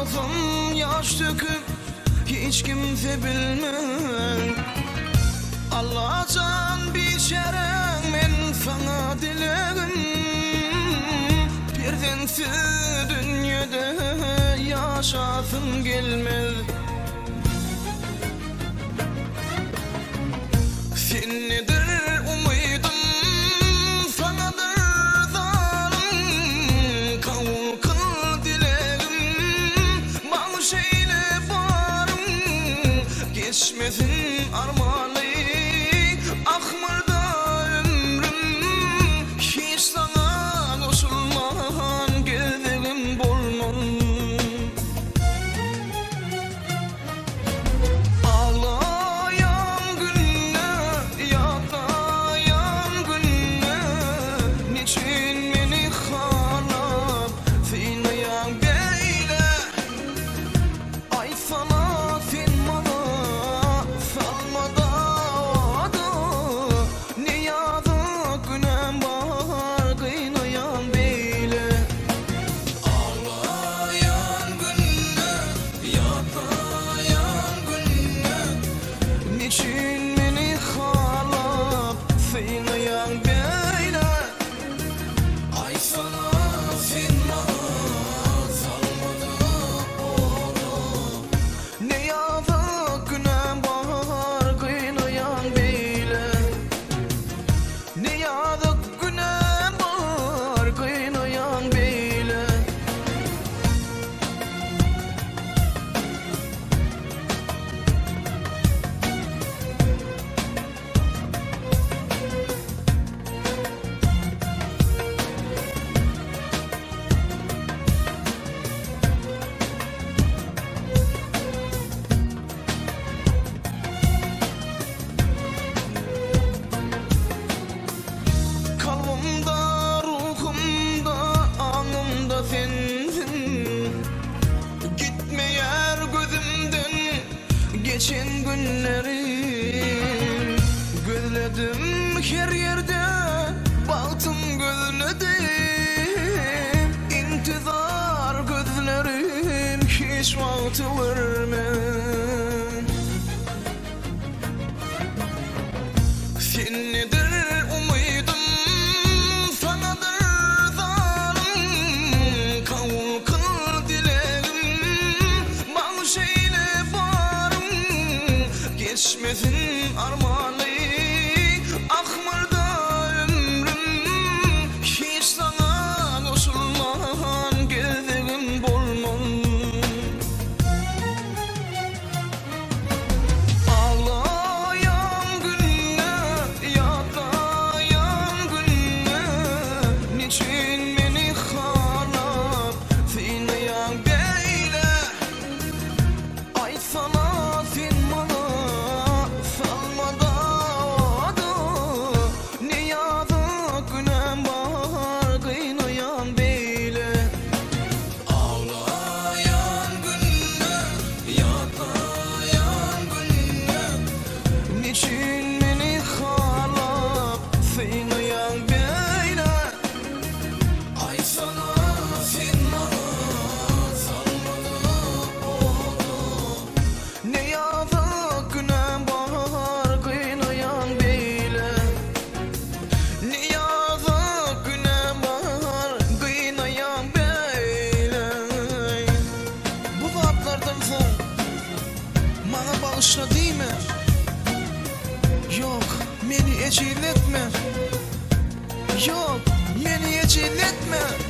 Gözüm yaş döküp hiç kimse bilmez. Allah'tan bir şeren men sana dilerim. Birdensiz dünyada yaşasın gelmez. Sennedir umuyordum, sanadır zalim. Kavul kıl dilerim, bağışeyle varım. Geçmesin armağanı, akmırda ömrüm. Hiç sana koşulman, geldiğim bolmam. Geçen günlerim gözledim her yerde, baktım gözledim. İntizar gözlerim hiç vakti vermez. Sennedir umuyordum, sanadır zalim. Kavul kıl dilerim, bağışeyle varım. Geçmesin armağanı, akmırda ömrüm. Hiç sana koşulman, geldiğim bolmam. Ağlayan günler, yatlayan günler. Niçin beni harap, sinayan böyle. Ay sana sen bana salmada da. Ne yazık günem var, kıynayan böyle. Ağlayan günler, yatlayan günler. Niçin beni harap, sinayan böyle. Ay sana sen bana salmada da. Ne yazık günem var, kıynayan böyle. Ne yazık günem var, kıynayan böyle. Bu vaatlardan son bana bağışla değil mi? Yok, beni ecil etme. Yok, beni ecil etme.